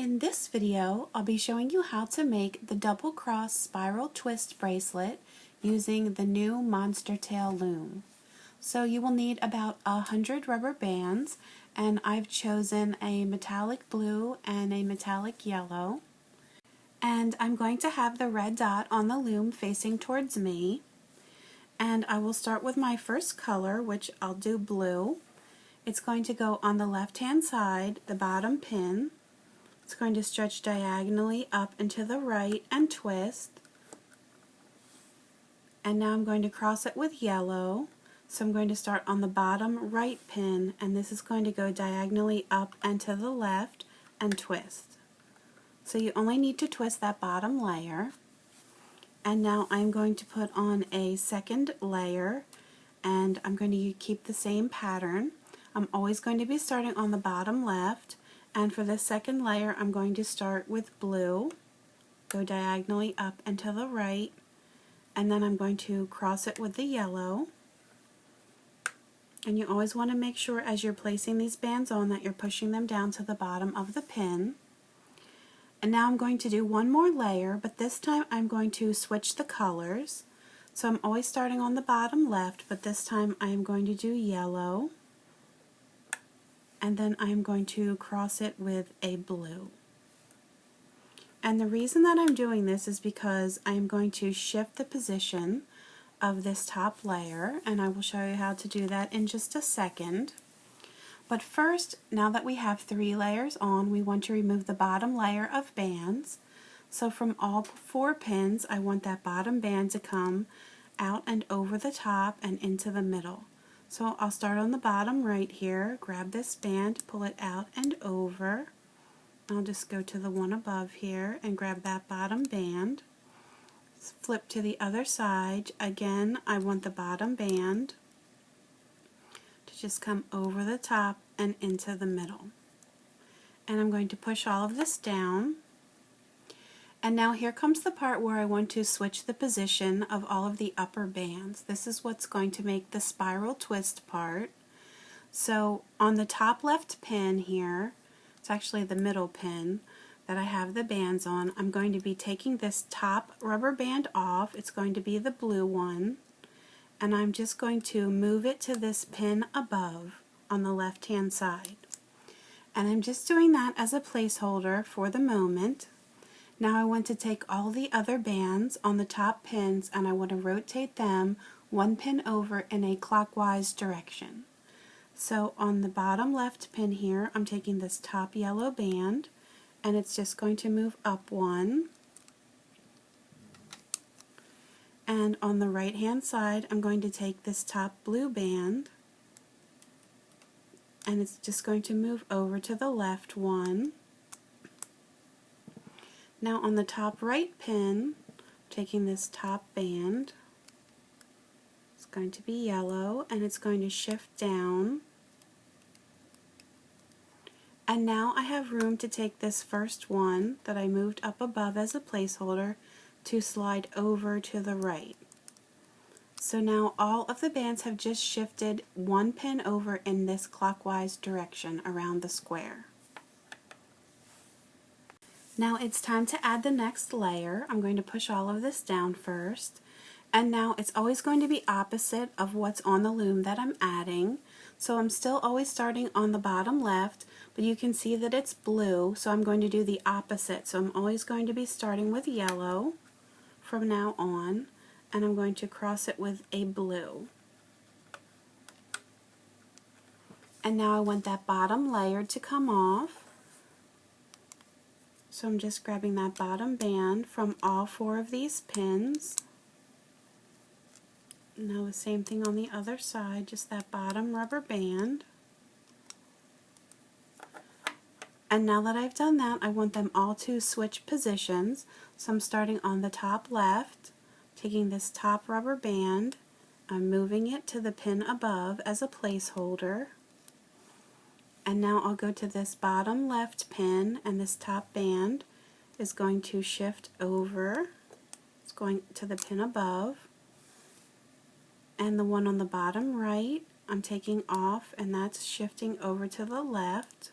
In this video, I'll be showing you how to make the double cross spiral twist bracelet using the new Monster Tail Loom. So you will need about 100 rubber bands, and I've chosen a metallic blue and a metallic yellow. And I'm going to have the red dot on the loom facing towards me. And I will start with my first color, which I'll do blue. It's going to go on the left-hand side, the bottom pin. It's going to stretch diagonally up and to the right and twist. And now I'm going to cross it with yellow. So I'm going to start on the bottom right pin, and this is going to go diagonally up and to the left and twist. So you only need to twist that bottom layer. And now I'm going to put on a second layer, and I'm going to keep the same pattern. I'm always going to be starting on the bottom left, and for the second layer I'm going to start with blue, go diagonally up and to the right, and then I'm going to cross it with the yellow. And you always want to make sure as you're placing these bands on that you're pushing them down to the bottom of the pin. And now I'm going to do one more layer, but this time I'm going to switch the colors. So I'm always starting on the bottom left, but this time I am going to do yellow. And then I'm going to cross it with a blue. And the reason that I'm doing this is because I'm going to shift the position of this top layer, and I will show you how to do that in just a second. But first, now that we have 3 layers on, we want to remove the bottom layer of bands. So from all 4 pins, I want that bottom band to come out and over the top and into the middle. So I'll start on the bottom right here, grab this band, pull it out and over. I'll just go to the one above here and grab that bottom band. Flip to the other side. Again, I want the bottom band to just come over the top and into the middle. And I'm going to push all of this down. And now here comes the part where I want to switch the position of all of the upper bands. This is what's going to make the spiral twist part. So on the top left pin here, it's actually the middle pin that I have the bands on, I'm going to be taking this top rubber band off. It's going to be the blue one. And I'm just going to move it to this pin above on the left hand side. And I'm just doing that as a placeholder for the moment. Now I want to take all the other bands on the top pins and I want to rotate them 1 pin over in a clockwise direction. So on the bottom left pin here, I'm taking this top yellow band and it's just going to move up 1. And on the right hand side, I'm going to take this top blue band and it's just going to move over to the left 1. Now on the top right pin, taking this top band, it's going to be yellow and it's going to shift down. And now I have room to take this first one that I moved up above as a placeholder to slide over to the right. So now all of the bands have just shifted 1 pin over in this clockwise direction around the square. Now it's time to add the next layer. I'm going to push all of this down first. And now it's always going to be opposite of what's on the loom that I'm adding. So I'm still always starting on the bottom left, but you can see that it's blue, so I'm going to do the opposite. So I'm always going to be starting with yellow from now on, and I'm going to cross it with a blue. And now I want that bottom layer to come off. So I'm just grabbing that bottom band from all 4 of these pins. Now the same thing on the other side, just that bottom rubber band. And now that I've done that, I want them all to switch positions. So I'm starting on the top left, taking this top rubber band, I'm moving it to the pin above as a placeholder. And now I'll go to this bottom left pin, and this top band is going to shift over. It's going to the pin above. And the one on the bottom right, I'm taking off, and that's shifting over to the left.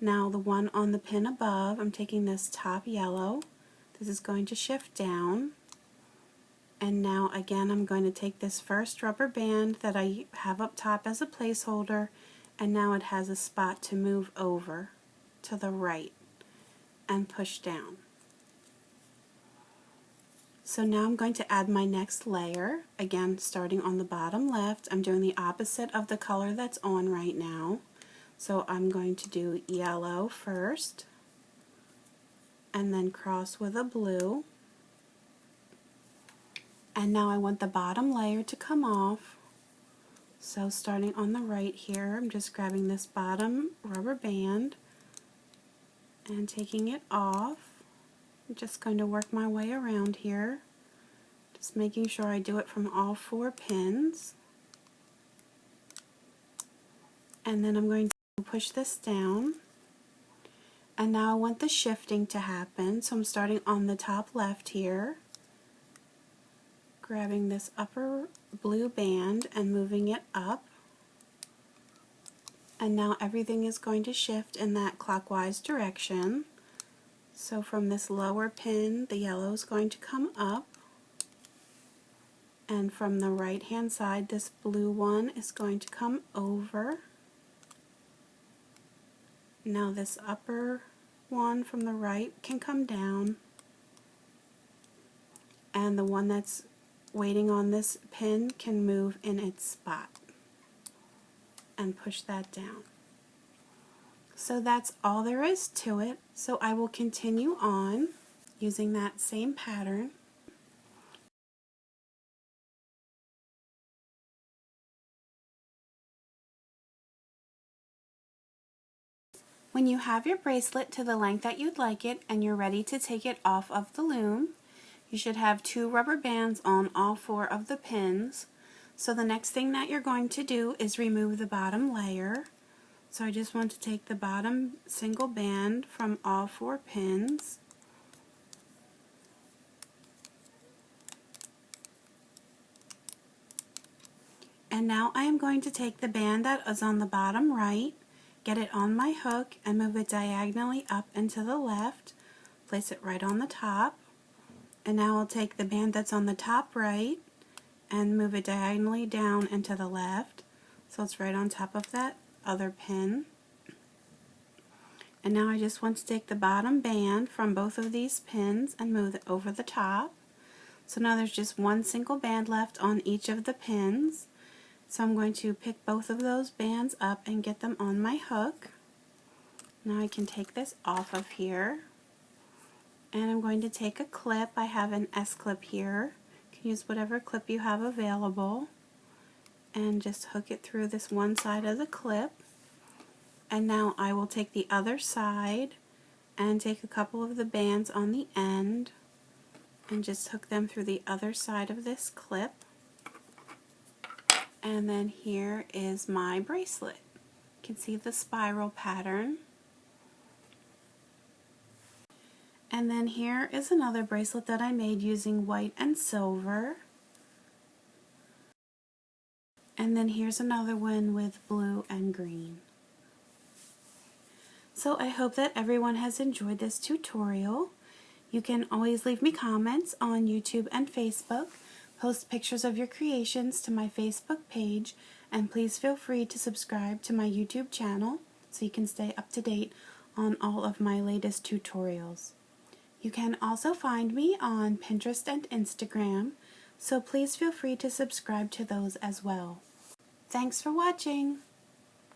Now the one on the pin above, I'm taking this top yellow. This is going to shift down. And now again I'm going to take this first rubber band that I have up top as a placeholder, and now it has a spot to move over to the right and push down. So now I'm going to add my next layer, again starting on the bottom left. I'm doing the opposite of the color that's on right now. So I'm going to do yellow first, and then cross with a blue. And now I want the bottom layer to come off. So starting on the right here, I'm just grabbing this bottom rubber band and taking it off. I'm just going to work my way around here, just making sure I do it from all 4 pins. And then I'm going to push this down. And now I want the shifting to happen, so I'm starting on the top left here, grabbing this upper blue band and moving it up. And now everything is going to shift in that clockwise direction. So from this lower pin, the yellow is going to come up, and from the right hand side, this blue one is going to come over. Now this upper one from the right can come down, and the one that's waiting on this pin can move in its spot and push that down. So that's all there is to it. So I will continue on using that same pattern. When you have your bracelet to the length that you'd like it and you're ready to take it off of the loom, you should have 2 rubber bands on all 4 of the pins. So the next thing that you're going to do is remove the bottom layer. So I just want to take the bottom single band from all 4 pins. And now I am going to take the band that is on the bottom right, get it on my hook, and move it diagonally up and to the left, place it right on the top. And now I'll take the band that's on the top right and move it diagonally down and to the left, so it's right on top of that other pin. And now I just want to take the bottom band from both of these pins and move it over the top. So now there's just one single band left on each of the pins. So I'm going to pick both of those bands up and get them on my hook. Now I can take this off of here. And I'm going to take a clip. I have an S-clip here. You can use whatever clip you have available. And just hook it through this one side of the clip. And now I will take the other side and take a couple of the bands on the end and just hook them through the other side of this clip. And then here is my bracelet. You can see the spiral pattern. And then here is another bracelet that I made using white and silver. And then here's another one with blue and green. So I hope that everyone has enjoyed this tutorial. You can always leave me comments on YouTube and Facebook, post pictures of your creations to my Facebook page, and please feel free to subscribe to my YouTube channel so you can stay up to date on all of my latest tutorials. You can also find me on Pinterest and Instagram, so please feel free to subscribe to those as well. Thanks for watching!